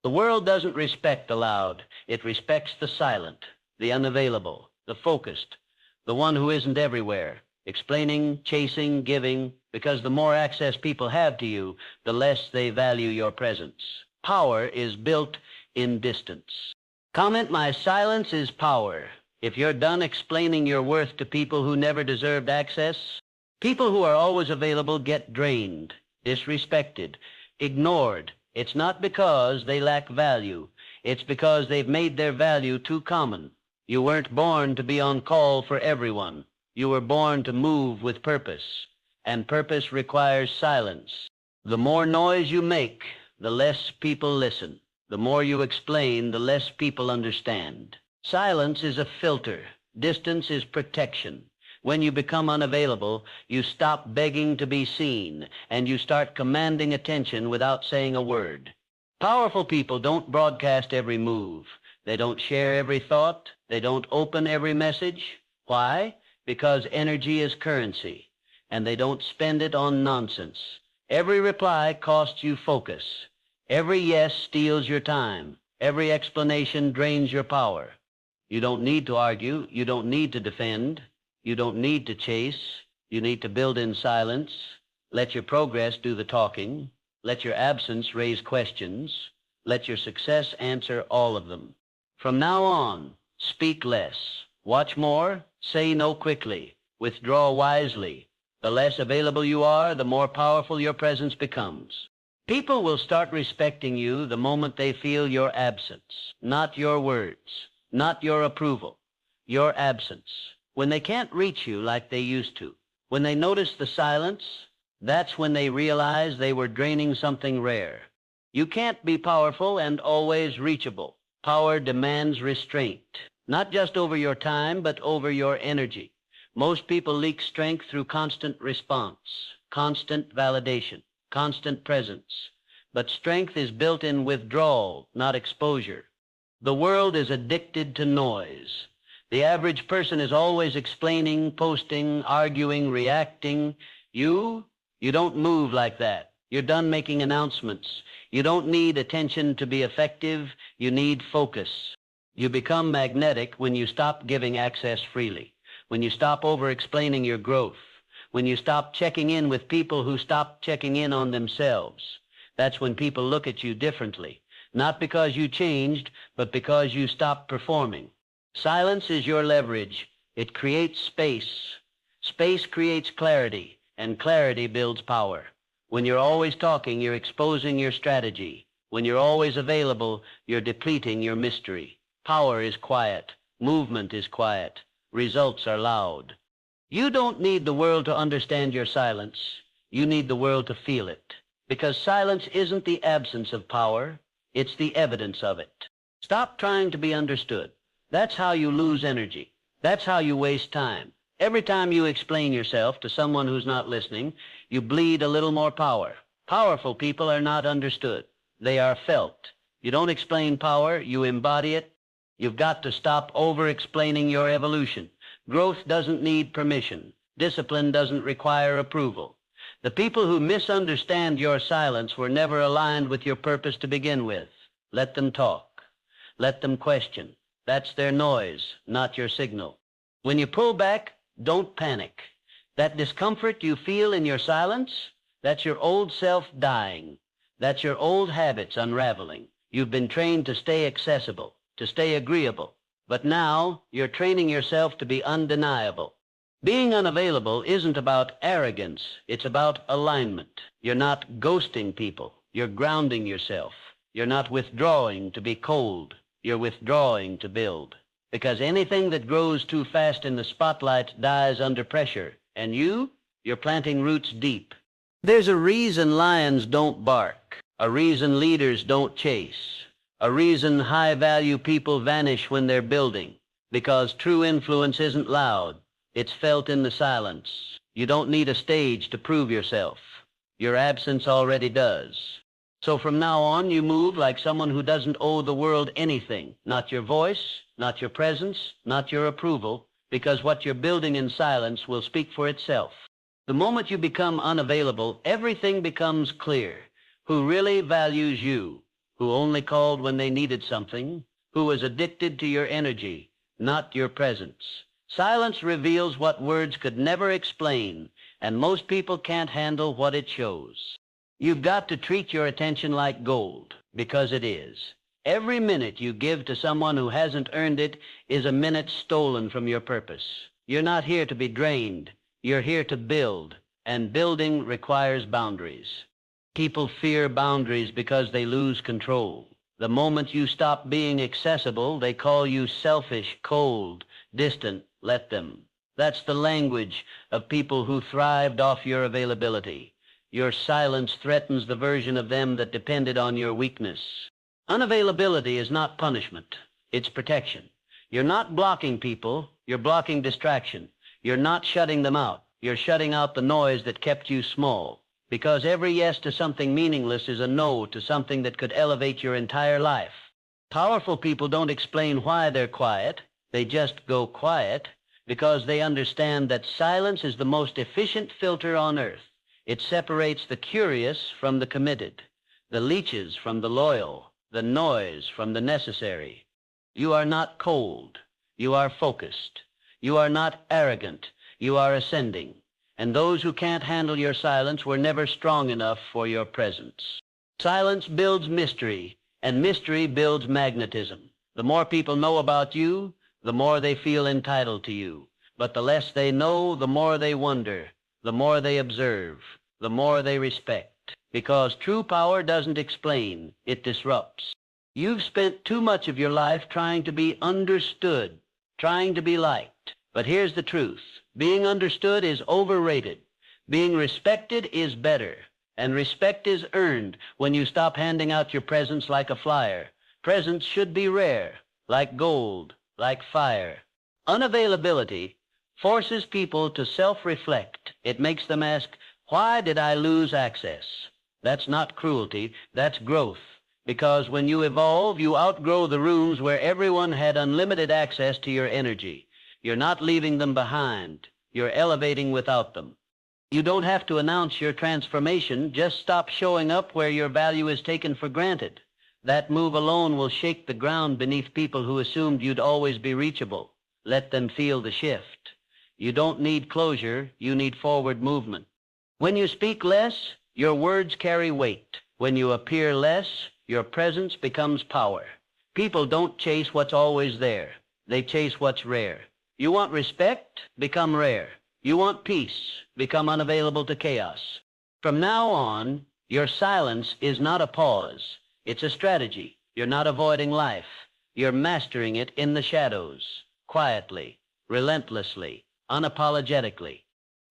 The world doesn't respect the loud. It respects the silent, the unavailable, the focused, the one who isn't everywhere, explaining, chasing, giving, because the more access people have to you, the less they value your presence. Power is built in distance. Comment, my silence is power. If you're done explaining your worth to people who never deserved access, people who are always available get drained, disrespected, ignored. It's not because they lack value. It's because they've made their value too common. You weren't born to be on call for everyone. You were born to move with purpose, and purpose requires silence. The more noise you make, the less people listen. The more you explain, the less people understand. Silence is a filter. Distance is protection. When you become unavailable, you stop begging to be seen, and you start commanding attention without saying a word. Powerful people don't broadcast every move. They don't share every thought. They don't open every message. Why? Because energy is currency, and they don't spend it on nonsense. Every reply costs you focus. Every yes steals your time. Every explanation drains your power. You don't need to argue. You don't need to defend. You don't need to chase. You need to build in silence. Let your progress do the talking. Let your absence raise questions. Let your success answer all of them. From now on, speak less. Watch more. Say no quickly. Withdraw wisely. The less available you are, the more powerful your presence becomes. People will start respecting you the moment they feel your absence, not your words, not your approval, your absence. When they can't reach you like they used to, when they notice the silence, that's when they realize they were draining something rare. You can't be powerful and always reachable. Power demands restraint, not just over your time, but over your energy. Most people leak strength through constant response, constant validation, constant presence. But strength is built in withdrawal, not exposure. The world is addicted to noise. The average person is always explaining, posting, arguing, reacting. You don't move like that. You're done making announcements. You don't need attention to be effective. You need focus. You become magnetic when you stop giving access freely, when you stop over-explaining your growth, when you stop checking in with people who stop checking in on themselves. That's when people look at you differently, not because you changed, but because you stopped performing. Silence is your leverage. It creates space. Space creates clarity, and clarity builds power. When you're always talking, you're exposing your strategy. When you're always available, you're depleting your mystery. Power is quiet. Movement is quiet. Results are loud. You don't need the world to understand your silence. You need the world to feel it. Because silence isn't the absence of power. It's the evidence of it. Stop trying to be understood. That's how you lose energy. That's how you waste time. Every time you explain yourself to someone who's not listening, you bleed a little more power. Powerful people are not understood. They are felt. You don't explain power, you embody it. You've got to stop over-explaining your evolution. Growth doesn't need permission. Discipline doesn't require approval. The people who misunderstand your silence were never aligned with your purpose to begin with. Let them talk. Let them question. That's their noise, not your signal. When you pull back, don't panic. That discomfort you feel in your silence, that's your old self dying. That's your old habits unraveling. You've been trained to stay accessible, to stay agreeable. But now you're training yourself to be undeniable. Being unavailable isn't about arrogance. It's about alignment. You're not ghosting people. You're grounding yourself. You're not withdrawing to be cold. You're withdrawing to build. Because anything that grows too fast in the spotlight dies under pressure. And you're planting roots deep. There's a reason lions don't bark. A reason leaders don't chase. A reason high-value people vanish when they're building. Because true influence isn't loud. It's felt in the silence. You don't need a stage to prove yourself. Your absence already does. So from now on, you move like someone who doesn't owe the world anything. Not your voice, not your presence, not your approval, because what you're building in silence will speak for itself. The moment you become unavailable, everything becomes clear. Who really values you? who only called when they needed something, who was addicted to your energy, not your presence. Silence reveals what words could never explain, and most people can't handle what it shows. You've got to treat your attention like gold, because it is. Every minute you give to someone who hasn't earned it is a minute stolen from your purpose. You're not here to be drained. You're here to build, and building requires boundaries. People fear boundaries because they lose control. The moment you stop being accessible, they call you selfish, cold, distant. Let them. That's the language of people who thrived off your availability. Your silence threatens the version of them that depended on your weakness. Unavailability is not punishment. It's protection. You're not blocking people. You're blocking distraction. You're not shutting them out. You're shutting out the noise that kept you small. Because every yes to something meaningless is a no to something that could elevate your entire life. Powerful people don't explain why they're quiet. They just go quiet because they understand that silence is the most efficient filter on earth. It separates the curious from the committed, the leeches from the loyal, the noise from the necessary. You are not cold. You are focused. You are not arrogant. You are ascending. And those who can't handle your silence were never strong enough for your presence. Silence builds mystery, and mystery builds magnetism. The more people know about you, the more they feel entitled to you. But the less they know, the more they wonder, the more they observe, the more they respect. Because true power doesn't explain, it disrupts. You've spent too much of your life trying to be understood, trying to be liked. But here's the truth. Being understood is overrated. Being respected is better. And respect is earned when you stop handing out your presence like a flyer. Presence should be rare, like gold, like fire. Unavailability forces people to self-reflect. It makes them ask, why did I lose access? That's not cruelty, that's growth. Because when you evolve, you outgrow the rooms where everyone had unlimited access to your energy. You're not leaving them behind. You're elevating without them. You don't have to announce your transformation. Just stop showing up where your value is taken for granted. That move alone will shake the ground beneath people who assumed you'd always be reachable. Let them feel the shift. You don't need closure. You need forward movement. When you speak less, your words carry weight. When you appear less, your presence becomes power. People don't chase what's always there. They chase what's rare. You want respect? Become rare. You want peace? Become unavailable to chaos. From now on, your silence is not a pause. It's a strategy. You're not avoiding life. You're mastering it in the shadows, quietly, relentlessly, unapologetically.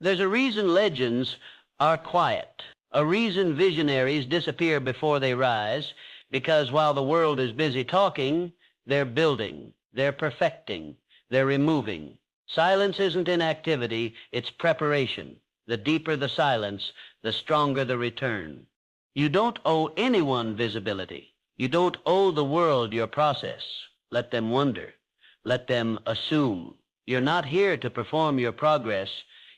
There's a reason legends are quiet, a reason visionaries disappear before they rise, because while the world is busy talking, they're building, they're perfecting, they're removing. Silence isn't inactivity, it's preparation. The deeper the silence, the stronger the return. You don't owe anyone visibility. You don't owe the world your process. Let them wonder. Let them assume. You're not here to perform your progress.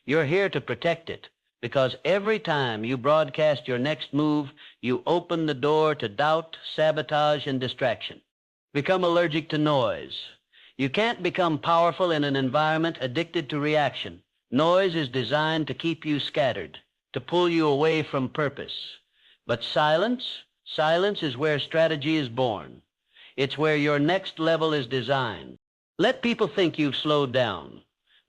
You're here to protect it. Because every time you broadcast your next move, you open the door to doubt, sabotage, and distraction. Become allergic to noise. You can't become powerful in an environment addicted to reaction. Noise is designed to keep you scattered, to pull you away from purpose. But silence is where strategy is born. It's where your next level is designed. Let people think you've slowed down.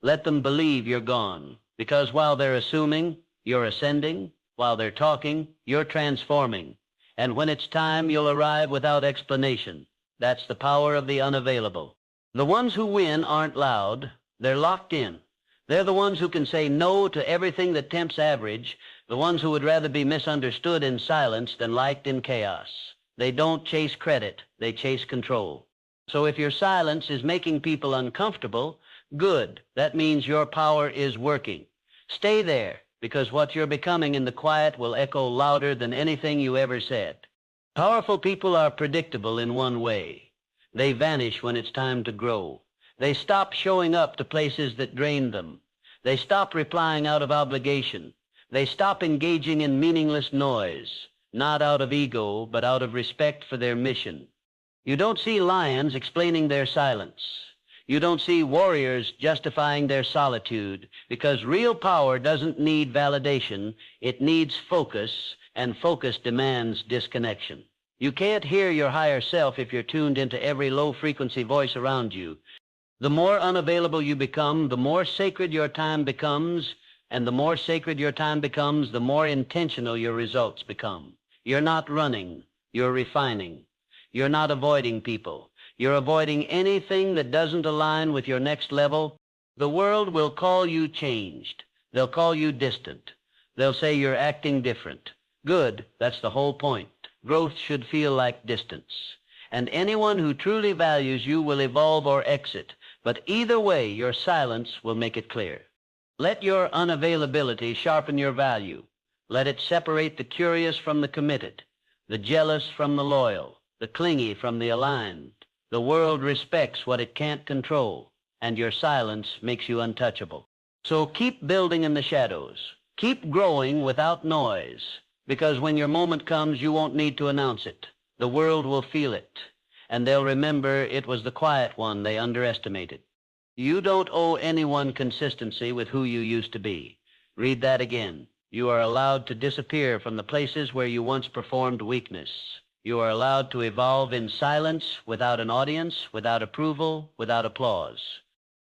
Let them believe you're gone. Because while they're assuming, you're ascending. While they're talking, you're transforming. And when it's time, you'll arrive without explanation. That's the power of the unavailable. The ones who win aren't loud. They're locked in. They're the ones who can say no to everything that tempts average, the ones who would rather be misunderstood in silence than liked in chaos. They don't chase credit. They chase control. So if your silence is making people uncomfortable, good. That means your power is working. Stay there, because what you're becoming in the quiet will echo louder than anything you ever said. Powerful people are predictable in one way. They vanish when it's time to grow. They stop showing up to places that drain them. They stop replying out of obligation. They stop engaging in meaningless noise. not out of ego, but out of respect for their mission. You don't see lions explaining their silence. You don't see warriors justifying their solitude, because real power doesn't need validation. It needs focus, and focus demands disconnection. You can't hear your higher self if you're tuned into every low-frequency voice around you. The more unavailable you become, the more sacred your time becomes, and the more sacred your time becomes, the more intentional your results become. You're not running, you're refining. You're not avoiding people. You're avoiding anything that doesn't align with your next level. The world will call you changed. They'll call you distant. They'll say you're acting different. Good, that's the whole point. Growth should feel like distance. And anyone who truly values you will evolve or exit. But either way, your silence will make it clear. Let your unavailability sharpen your value. Let it separate the curious from the committed, the jealous from the loyal, the clingy from the aligned. The world respects what it can't control, and your silence makes you untouchable. So keep building in the shadows. Keep growing without noise, because when your moment comes, you won't need to announce it. The world will feel it, and they'll remember it was the quiet one they underestimated. You don't owe anyone consistency with who you used to be. Read that again. You are allowed to disappear from the places where you once performed weakness. You are allowed to evolve in silence, without an audience, without approval, without applause.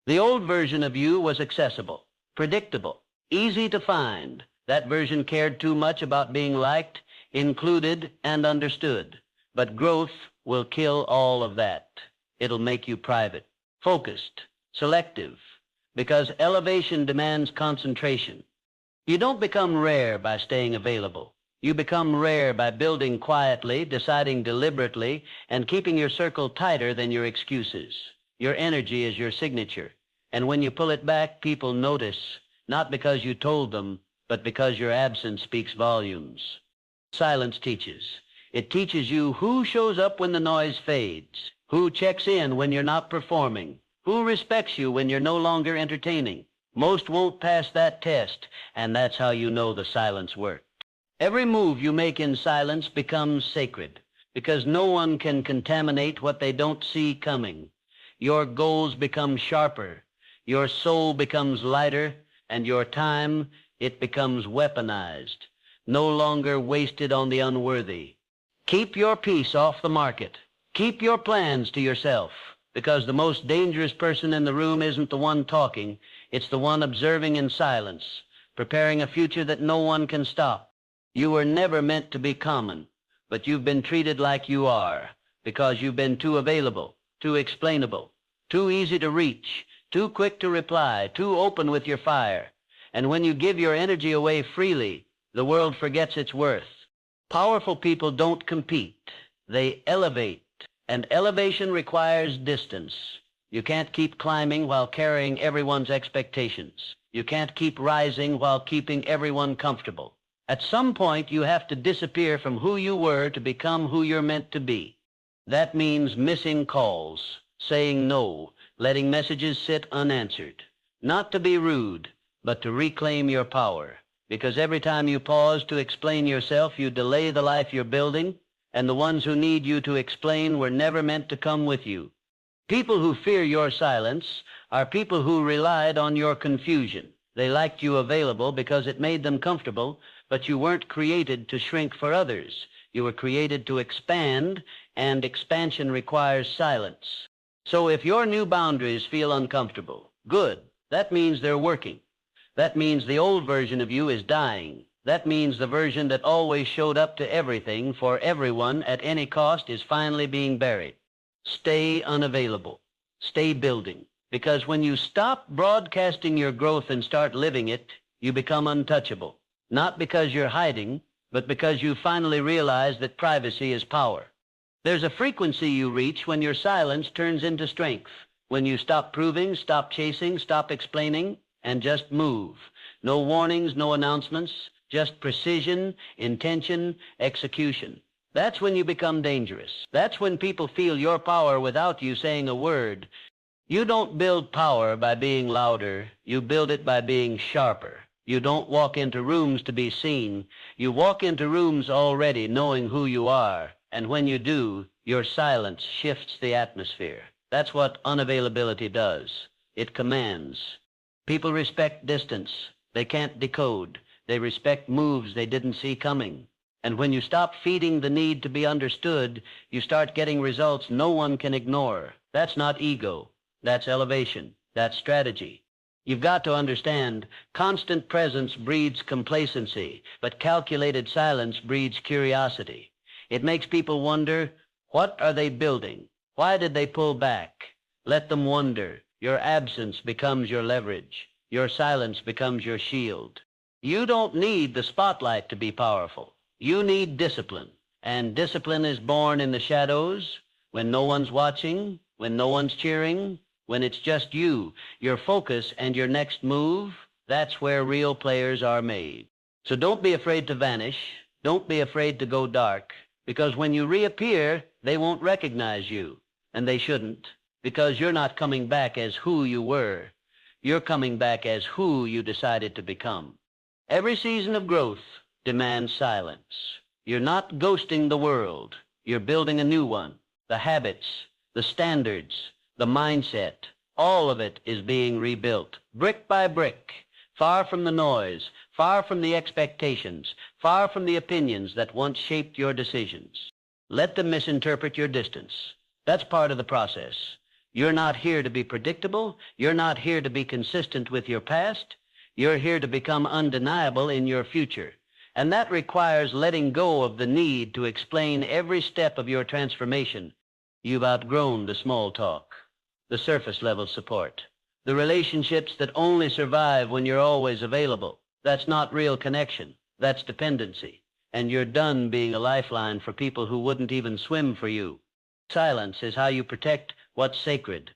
The old version of you was accessible, predictable, easy to find. That version cared too much about being liked, included, and understood. But growth will kill all of that. It'll make you private, focused, selective, because elevation demands concentration. You don't become rare by staying available. You become rare by building quietly, deciding deliberately, and keeping your circle tighter than your excuses. Your energy is your signature, and when you pull it back, people notice, not because you told them, but because your absence speaks volumes. Silence teaches. It teaches you who shows up when the noise fades, who checks in when you're not performing, who respects you when you're no longer entertaining. Most won't pass that test, and that's how you know the silence works. Every move you make in silence becomes sacred, because no one can contaminate what they don't see coming. Your goals become sharper, your soul becomes lighter, and your time, it becomes weaponized, no longer wasted on the unworthy. Keep your peace off the market. Keep your plans to yourself, because the most dangerous person in the room isn't the one talking, it's the one observing in silence, preparing a future that no one can stop. You were never meant to be common, but you've been treated like you are, because you've been too available, too explainable, too easy to reach, too quick to reply, too open with your fire. And when you give your energy away freely, the world forgets its worth. Powerful people don't compete, they elevate, and elevation requires distance. You can't keep climbing while carrying everyone's expectations. You can't keep rising while keeping everyone comfortable. At some point, you have to disappear from who you were to become who you're meant to be. That means missing calls, saying no, letting messages sit unanswered. Not to be rude, but to reclaim your power. Because every time you pause to explain yourself, you delay the life you're building, and the ones who need you to explain were never meant to come with you. People who fear your silence are people who relied on your confusion. They liked you available because it made them comfortable, but you weren't created to shrink for others. You were created to expand, and expansion requires silence. So if your new boundaries feel uncomfortable, good. That means they're working. That means the old version of you is dying. That means the version that always showed up to everything for everyone at any cost is finally being buried. Stay unavailable. Stay building. Because when you stop broadcasting your growth and start living it, you become untouchable. Not because you're hiding, but because you finally realize that privacy is power. There's a frequency you reach when your silence turns into strength. When you stop proving, stop chasing, stop explaining, and just move. No warnings, no announcements, just precision, intention, execution. That's when you become dangerous. That's when people feel your power without you saying a word. You don't build power by being louder. You build it by being sharper. You don't walk into rooms to be seen. You walk into rooms already knowing who you are. And when you do, your silence shifts the atmosphere. That's what unavailability does. It commands. People respect distance. They can't decode. They respect moves they didn't see coming. And when you stop feeding the need to be understood, you start getting results no one can ignore. That's not ego. That's elevation. That's strategy. You've got to understand, constant presence breeds complacency, but calculated silence breeds curiosity. It makes people wonder, what are they building? Why did they pull back? Let them wonder. Your absence becomes your leverage. Your silence becomes your shield. You don't need the spotlight to be powerful. You need discipline. And discipline is born in the shadows, when no one's watching, when no one's cheering, when it's just you, your focus, and your next move. That's where real players are made. So don't be afraid to vanish. Don't be afraid to go dark, because when you reappear, they won't recognize you. And they shouldn't, because you're not coming back as who you were. You're coming back as who you decided to become. Every season of growth demands silence. You're not ghosting the world. You're building a new one. The habits, the standards, the mindset, all of it is being rebuilt, brick by brick, far from the noise, far from the expectations, far from the opinions that once shaped your decisions. Let them misinterpret your distance. That's part of the process. You're not here to be predictable. You're not here to be consistent with your past. You're here to become undeniable in your future. And that requires letting go of the need to explain every step of your transformation. You've outgrown the small talk, the surface-level support, the relationships that only survive when you're always available. That's not real connection. That's dependency. And you're done being a lifeline for people who wouldn't even swim for you. Silence is how you protect what's sacred.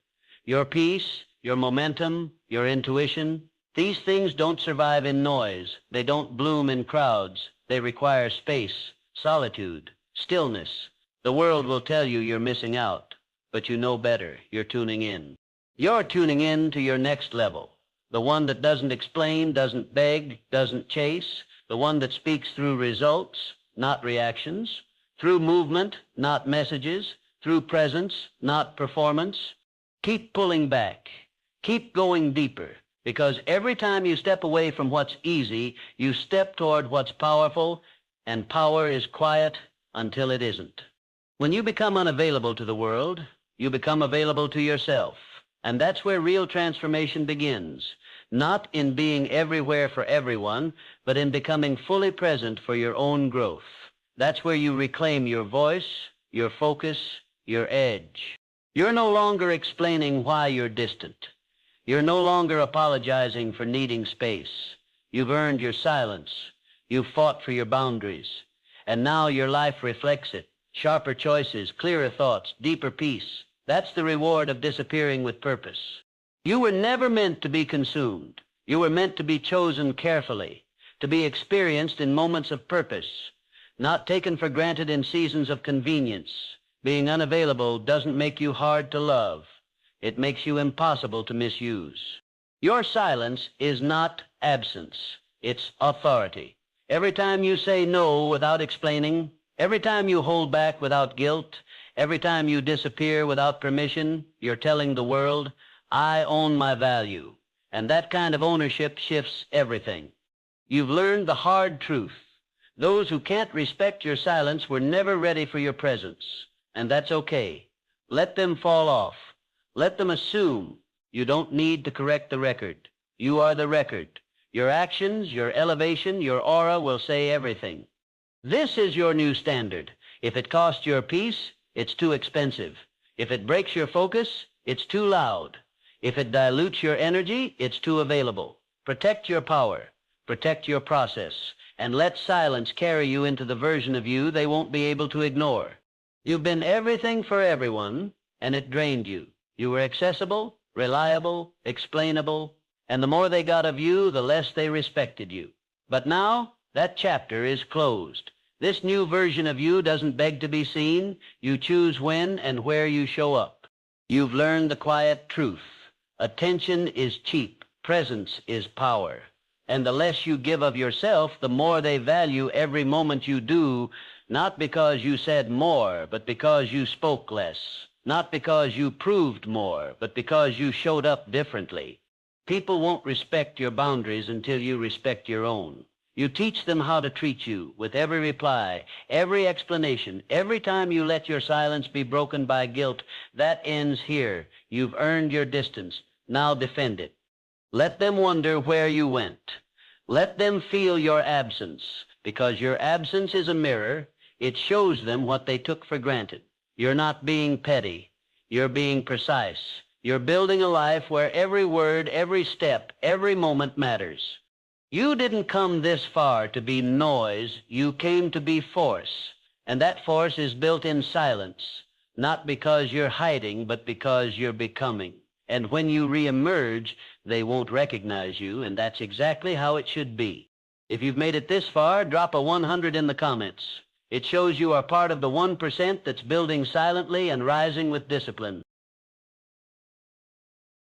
Your peace, your momentum, your intuition. These things don't survive in noise. They don't bloom in crowds. They require space, solitude, stillness. The world will tell you you're missing out, but you know better. You're tuning in. You're tuning in to your next level, the one that doesn't explain, doesn't beg, doesn't chase, the one that speaks through results, not reactions, through movement, not messages, through presence, not performance. Keep pulling back. Keep going deeper, because every time you step away from what's easy, you step toward what's powerful, and power is quiet until it isn't. When you become unavailable to the world, you become available to yourself. And that's where real transformation begins, not in being everywhere for everyone, but in becoming fully present for your own growth. That's where you reclaim your voice, your focus, your edge. You're no longer explaining why you're distant. You're no longer apologizing for needing space. You've earned your silence. You've fought for your boundaries. And now your life reflects it. Sharper choices, clearer thoughts, deeper peace. That's the reward of disappearing with purpose. You were never meant to be consumed. You were meant to be chosen carefully, to be experienced in moments of purpose, not taken for granted in seasons of convenience. Being unavailable doesn't make you hard to love. It makes you impossible to misuse. Your silence is not absence. It's authority. Every time you say no without explaining, every time you hold back without guilt, every time you disappear without permission, you're telling the world, I own my value. And that kind of ownership shifts everything. You've learned the hard truth. Those who can't respect your silence were never ready for your presence. And that's okay. Let them fall off. Let them assume. You don't need to correct the record. You are the record. Your actions, your elevation, your aura will say everything. This is your new standard. If it costs your peace, it's too expensive. If it breaks your focus, it's too loud. If it dilutes your energy, it's too available. Protect your power. Protect your process. And let silence carry you into the version of you they won't be able to ignore. You've been everything for everyone, and it drained you. You were accessible, reliable, explainable, and the more they got of you, the less they respected you. But now, that chapter is closed. This new version of you doesn't beg to be seen. You choose when and where you show up. You've learned the quiet truth. Attention is cheap. Presence is power. And the less you give of yourself, the more they value every moment you do, not because you said more, but because you spoke less. Not because you proved more, but because you showed up differently. People won't respect your boundaries until you respect your own. You teach them how to treat you with every reply, every explanation, every time you let your silence be broken by guilt. That ends here. You've earned your distance. Now defend it. Let them wonder where you went. Let them feel your absence, because your absence is a mirror. It shows them what they took for granted. You're not being petty. You're being precise. You're building a life where every word, every step, every moment matters. You didn't come this far to be noise. You came to be force. And that force is built in silence, not because you're hiding, but because you're becoming. And when you reemerge, they won't recognize you, and that's exactly how it should be. If you've made it this far, drop a 100 in the comments. It shows you are part of the 1% that's building silently and rising with discipline.